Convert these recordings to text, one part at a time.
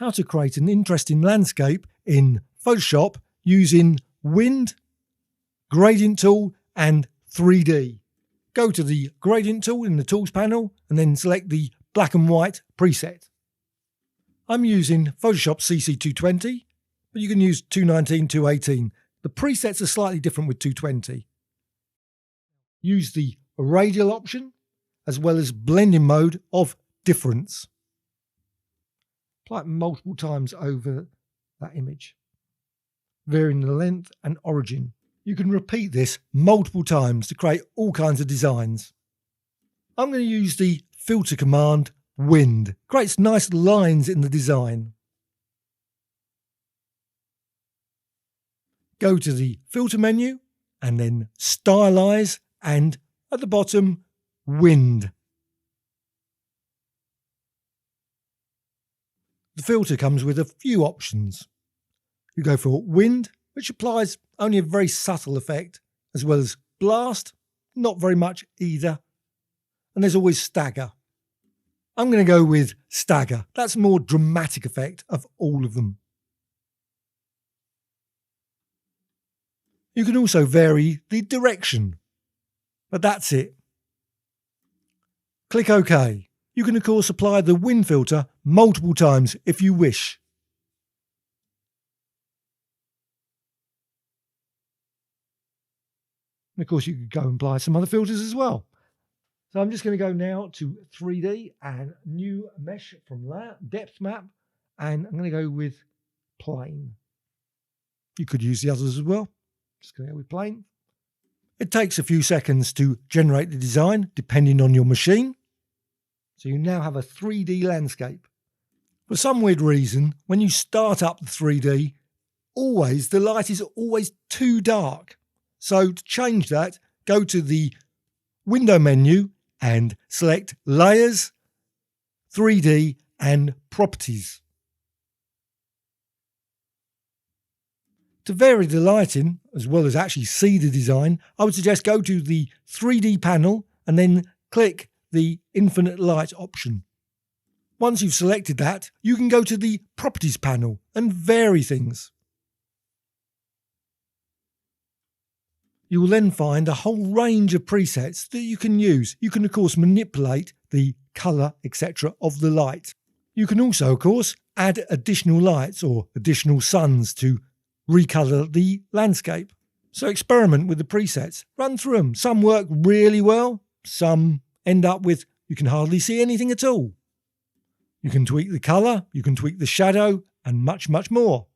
how to create an interesting landscape in Photoshop using Wind, Gradient Tool and 3D. Go to the Gradient tool in the Tools panel and then select the black and white preset. I'm using Photoshop CC220, but you can use 219, 218. The presets are slightly different with 220. Use the radial option as well as blending mode of difference. Apply it multiple times over that image, varying the length and origin. You can repeat this multiple times to create all kinds of designs. I'm going to use the filter command Wind. Creates nice lines in the design. Go to the filter menu and then stylize and at the bottom Wind. The filter comes with a few options. You go for Wind, which applies only a very subtle effect, as well as Blast, not very much either. And there's always Stagger. I'm going to go with Stagger. That's a more dramatic effect of all of them. You can also vary the direction, but that's it. Click OK. You can of course apply the Wind filter multiple times if you wish. And of course you could go and apply some other filters as well. So I'm just going to go now to 3D and new mesh from layer, depth map, and I'm going to go with plane. You could use the others as well. Just going to go with plane. It takes a few seconds to generate the design depending on your machine. So you now have a 3D landscape. For some weird reason, when you start up the 3D, the light is always too dark. So to change that, go to the window menu and select Layers, 3D and Properties. To vary the lighting, as well as actually see the design, I would suggest go to the 3D panel and then click the Infinite Light option. Once you've selected that, you can go to the Properties panel and vary things. You will then find a whole range of presets that you can use. You can of course manipulate the colour, etc. of the light. You can also of course add additional lights or additional suns to recolour the landscape. So experiment with the presets, run through them. Some work really well, some end up with you can hardly see anything at all. You can tweak the colour, you can tweak the shadow and much more.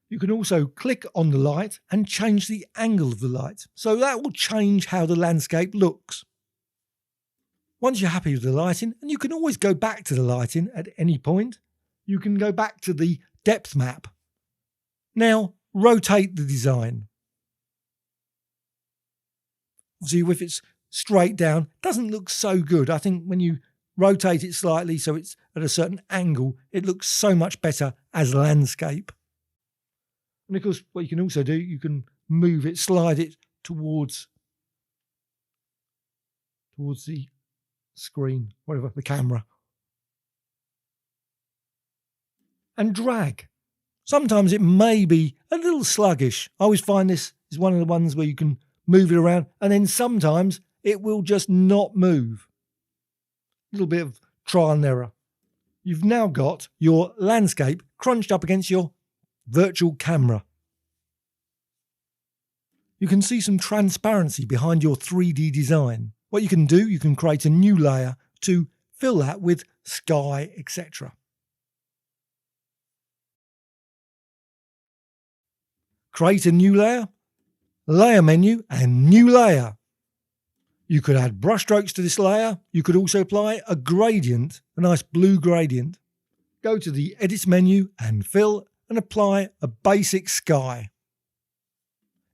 You can also click on the light and change the angle of the light, so that will change how the landscape looks. Once you're happy with the lighting, and you can always go back to the lighting at any point, you can go back to the depth map. Now rotate the design. Obviously if it's straight down, it doesn't look so good. I think when you rotate it slightly so it's at a certain angle, it looks so much better as landscape. And of course, what you can also do, you can move it, slide it towards the screen, whatever, the camera. And drag. Sometimes it may be a little sluggish. I always find this is one of the ones where you can move it around and then sometimes it will just not move. A little bit of trial and error. You've now got your landscape crunched up against your virtual camera. You can see some transparency behind your 3D design. What you can do, you can create a new layer to fill that with sky, etc. Create a new layer, layer menu and new layer. You could add brush strokes to this layer. You could also apply a gradient, a nice blue gradient. Go to the edit menu and fill and apply a basic sky.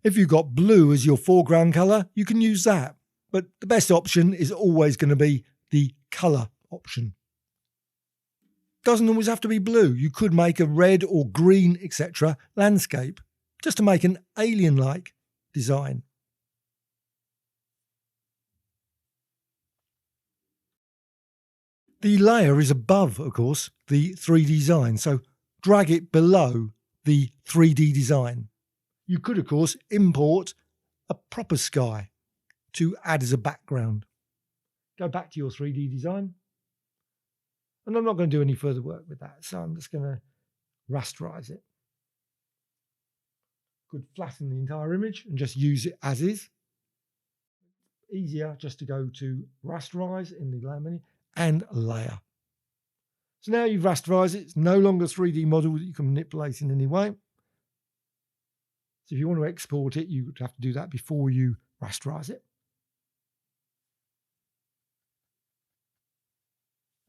If you've got blue as your foreground colour, you can use that. But the best option is always going to be the colour option. Doesn't always have to be blue. You could make a red or green, etc. landscape, just to make an alien-like design. The layer is above, of course, the 3D design, so drag it below the 3D design. You could, of course, import a proper sky to add as a background. Go back to your 3D design. And I'm not going to do any further work with that, so I'm just going to rasterize it. Could flatten the entire image and just use it as is. Easier just to go to rasterize in the layer menu and layer. So now you've rasterized it. It's no longer a 3D model that you can manipulate in any way. So if you want to export it, you would have to do that before you rasterize it.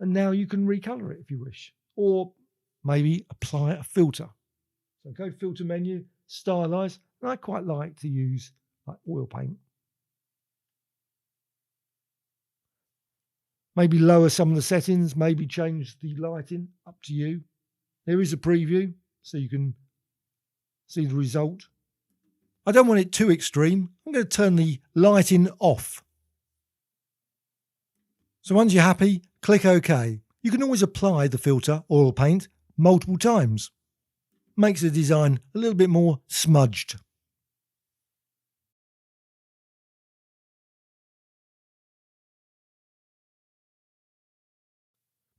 And now you can recolor it if you wish, or maybe apply a filter. So go filter menu, stylize, and I quite like to use like oil paint. Maybe lower some of the settings, maybe change the lighting, up to you. There is a preview, so you can see the result. I don't want it too extreme. I'm going to turn the lighting off. So once you're happy, click OK. You can always apply the filter, oil paint, multiple times. Makes the design a little bit more smudged.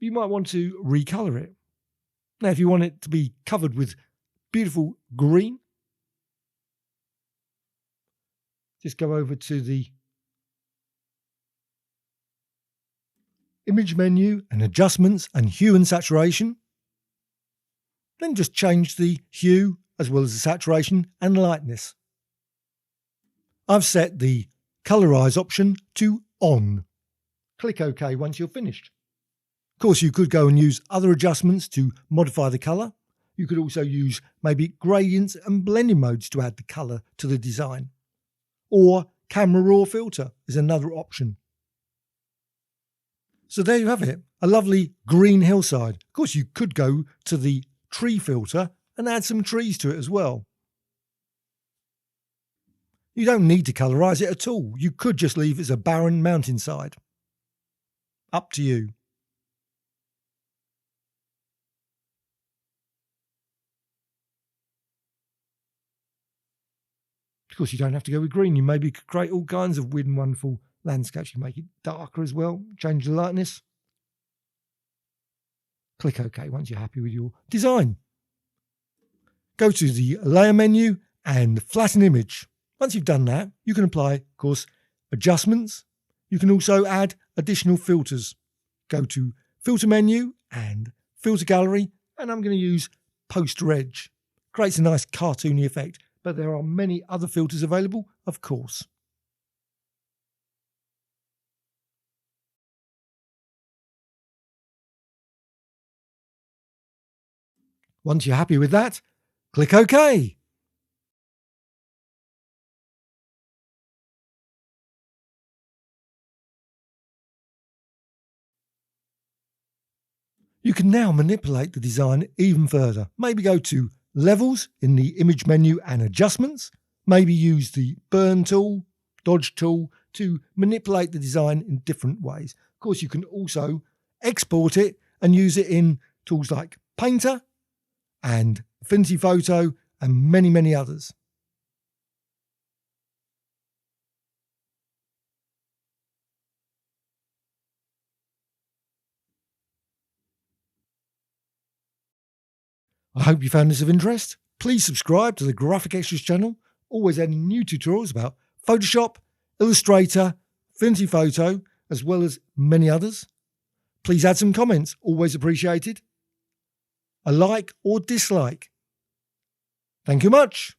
You might want to recolor it. Now, if you want it to be covered with beautiful green, just go over to the image menu and adjustments and hue and saturation. Then just change the hue as well as the saturation and lightness. I've set the colorize option to on. Click OK once you're finished. Of course, you could go and use other adjustments to modify the colour. You could also use maybe gradients and blending modes to add the colour to the design. Or camera raw filter is another option. So there you have it, a lovely green hillside. Of course, you could go to the tree filter and add some trees to it as well. You don't need to colorise it at all. You could just leave it as a barren mountainside. Up to you. Of course, you don't have to go with green. You maybe could create all kinds of weird and wonderful landscapes. You make it darker as well, change the lightness. Click OK once you're happy with your design. Go to the layer menu and flatten image. Once you've done that, you can apply, of course, adjustments. You can also add additional filters. Go to filter menu and filter gallery, and I'm going to use poster edge. Creates a nice cartoony effect, but there are many other filters available, of course. Once you're happy with that, click OK. You can now manipulate the design even further. Maybe go to Levels in the image menu and adjustments. Maybe use the burn tool, dodge tool to manipulate the design in different ways. Of course, you can also export it and use it in tools like Painter and Affinity Photo and many, many others. I hope you found this of interest. Please subscribe to the Graphic Extras channel, always adding new tutorials about Photoshop, Illustrator, Affinity Photo, as well as many others. Please add some comments, always appreciated. A like or dislike. Thank you much.